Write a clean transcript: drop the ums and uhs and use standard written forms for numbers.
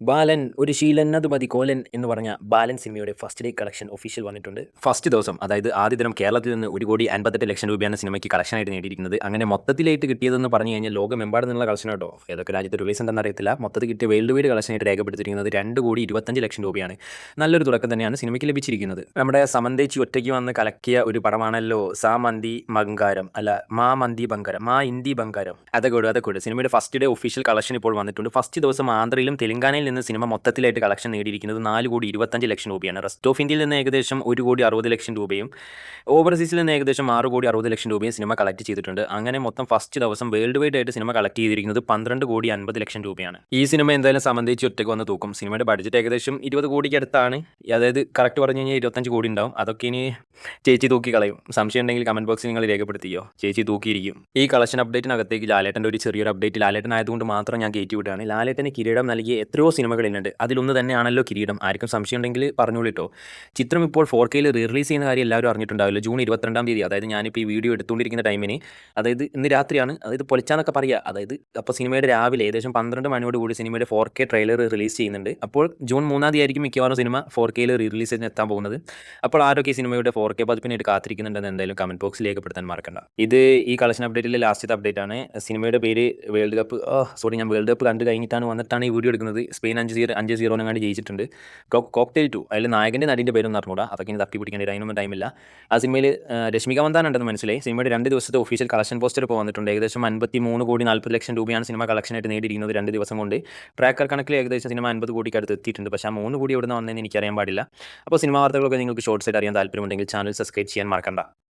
ബാലൻ ഒരു ശീലൻ മതി കോലൻ എന്ന് പറഞ്ഞ ബാലൻ സിനിമയുടെ ഫസ്റ്റ് ഡേ കളക്ഷൻ ഒഫീഷ്യൽ വന്നിട്ടുണ്ട്. ഫസ്റ്റ് ദിവസം, അതായത് ആദ്യ ദിനം കേരളത്തിൽ നിന്ന് 1,58,00,000 രൂപയാണ് സിനിമയ്ക്ക് കളക്ഷനായിട്ട് നേടിയിരിക്കുന്നത്. അങ്ങനെ മൊത്തത്തിലായിട്ട് കിട്ടിയതെന്ന് പറഞ്ഞു കഴിഞ്ഞാൽ ലോകമെമ്പാടും നിന്നുള്ള കളക്ഷൻ കേട്ടോ. ഏതൊക്കെ രാജ്യത്ത് റിലീസ് ഉണ്ടെന്ന് അറിയത്തില്ല. മൊത്തത്തിൽ കിട്ടിയ വേൾഡ് വൈഡ് കളക്ഷനായിട്ട് രേഖപ്പെടുത്തിയിരിക്കുന്നത് 2,25,00,000 രൂപയാണ്. നല്ലൊരു തുടക്കം തന്നെയാണ് സിനിമയ്ക്ക് ലഭിച്ചിരിക്കുന്നത്. നമ്മുടെ സമന്തേച്ചി ഒറ്റയ്ക്ക് വന്ന് കലക്കിയ ഒരു പടമാണല്ലോ സാ മന്തി ബംഗാരം, അല്ല മാ മന്തി ബംഗാരം, മാ ഇന്തി ബംഗാരം. അതൊക്കെ സിനിമയുടെ ഫസ്റ്റ് ഡേ ഒഫീഷ്യൽ കളക്ഷൻ ഇപ്പോൾ വന്നിട്ടുണ്ട്. ഫസ്റ്റ് ദിവസം ആന്ധ്രയിലും തെലങ്കാനയിൽ നിന്ന് സിനിമ മൊത്തത്തിലായിട്ട് കളക്ഷൻ നേടിയിരിക്കുന്നത് 4,25,00,000 രൂപയാണ്. റെസ്റ്റ് ഓഫ് ഇന്ത്യയിൽ നിന്ന് ഏകദേശം 1,60,00,000 രൂപയും ഓവർസീസിൽ നിന്ന് ഏകദേശം 6,60,00,000 രൂപയും സിനിമ കളക്ട് ചെയ്തിട്ടുണ്ട്. അങ്ങനെ മൊത്തം ഫസ്റ്റ് ദിവസം വേൾഡ് വൈഡ് ആയിട്ട് സിനിമ കളക്ട് ചെയ്തിരിക്കുന്നത് 12,50,00,000 രൂപയാണ്. ഈ സിനിമ എന്തായാലും സമന്തിച്ച് ഒറ്റയ്ക്ക് വന്ന് തൂക്കും. സിനിമയുടെ ബഡ്ജറ്റ് ഏകദേശം 20 കോടിക്ക് അടുത്താണ്. അതായത് കറക്റ്റ് പറഞ്ഞു കഴിഞ്ഞാൽ 25 കോടി ഉണ്ടാവും. അതൊക്കെ ഇനി ചേച്ചി തൂക്കി കളയും. സംശയം ഉണ്ടെങ്കിൽ കമന്റ് ബോക്സിൽ നിങ്ങൾ രേഖപ്പെടുത്തിയോ. ചേച്ചി തൂക്കിയിരിക്കും. ഈ കളക്ഷൻ അപ്ഡേറ്റിനകത്തേക്ക് ലാലേട്ടൻ്റെ ഒരു ചെറിയൊരു അപ്ഡേറ്റ് ലാലേട്ടൻ ആയതുകൊണ്ട് മാത്രം ഞാൻ കയറ്റി വിടുകയാണ്. ലാലേട്ടന് കിരീടം നൽകിയ എത്രയോ സിനിമകളിലുണ്ട്. അതിലൊന്ന് തന്നെയാണല്ലോ കിരീടം. ആർക്കും സംശയം ഉണ്ടെങ്കിൽ പറഞ്ഞോളിട്ടോ. ചിത്രം ഇപ്പോൾ 4Kയിൽ റിലീസ് ചെയ്യുന്ന കാര്യം എല്ലാവരും അറിഞ്ഞിട്ടുണ്ടാവില്ല. ജൂൺ 22-ാം തീയതി, അതായത് ഞാനിപ്പോൾ ഈ വീഡിയോ എടുത്തുകൊണ്ടിരിക്കുന്ന ടൈമിന്, അതായത് ഇന്ന് രാത്രിയാണ്, അതായത് പൊളിച്ചാന്നൊക്കെ പറയുക. അതായത് അപ്പോൾ സിനിമയുടെ രാവിലെ ഏകദേശം 12 മണിയോട് കൂടി സിനിമയുടെ 4K ട്രെയിലർ റിലീസ് ചെയ്യുന്നുണ്ട്. അപ്പോൾ ജൂൺ 3-ാം തീയതി ആയിരിക്കും മിക്കവാറും സിനിമ 4Kയിൽ റിലീസ് ചെയ്ത് എത്താൻ പോകുന്നത്. അപ്പോൾ ആരൊക്കെ ഈ സിനിമയുടെ 4K പതിപ്പിനായിട്ട് കാത്തിരിക്കുന്നുണ്ടെന്ന് എന്തായാലും കമന്റ് ബോക്സിൽ രേഖപ്പെടുത്താൻ മറക്കണ്ട. ഇത് ഈ കളക്ഷൻ അപ്ഡേറ്റിലെ ലാസ്റ്റത്തെ അപ്ഡേറ്റ് ആണ്. സിനിമയുടെ പേര് വേൾഡ് കപ്പ്, ഞാൻ വേൾഡ് കപ്പ് കണ്ട് കഴിഞ്ഞിട്ടാണ് വന്നിട്ടാണ് ഈ വീഡിയോ എടുക്കുന്നത്. സ്പെയിൻ 5-0 കണ്ട് ജയിച്ചിട്ടുണ്ട്. കോക്ടെയിൽ 2, അതിൽ നായകൻ്റെ നടീൻ്റെ പേരൊന്നും അറിഞ്ഞൂടാ. അതൊക്കെ ഇനി തപ്പി പിടിക്കേണ്ടി അതിനൊന്നും ടൈമില്ല. ആ സിനിമയിൽ രശ്മിക മന്ദാന ഉണ്ടെന്ന് മനസ്സിലായി. സിനിമയുടെ 2 ദിവസത്തെ ഒഫീഷ്യൽ കളക്ഷൻ പോസ്റ്റർ ഇപ്പോൾ വന്നിട്ടുണ്ട്. ഏകദേശം 53,40,00,000 രൂപയാണ് സിനിമ കളക്ഷനായിട്ട് നേടിയിരിക്കുന്നത് 2 ദിവസം കൊണ്ട്. ട്രാക്കർ കണക്കിൽ ഏകദേശം സിനിമ 50 കോടിക്ക് അടുത്ത് എത്തിയിട്ടുണ്ട്. പക്ഷേ ആ 3 കോടി എവിടെ നിന്ന് വന്നതെന്ന് എനിക്കറിയാൻ പാടില്ല. അപ്പോൾ സിനിമാ വാർത്തകളൊക്കെ നിങ്ങൾക്ക് ഷോർട്ട്സ് ആയിട്ട് അറിയാൻ താല്പര്യമുണ്ടെങ്കിൽ ചാനൽ സബ്സ്ക്രൈബ് ചെയ്യാൻ മറക്കണ്ട.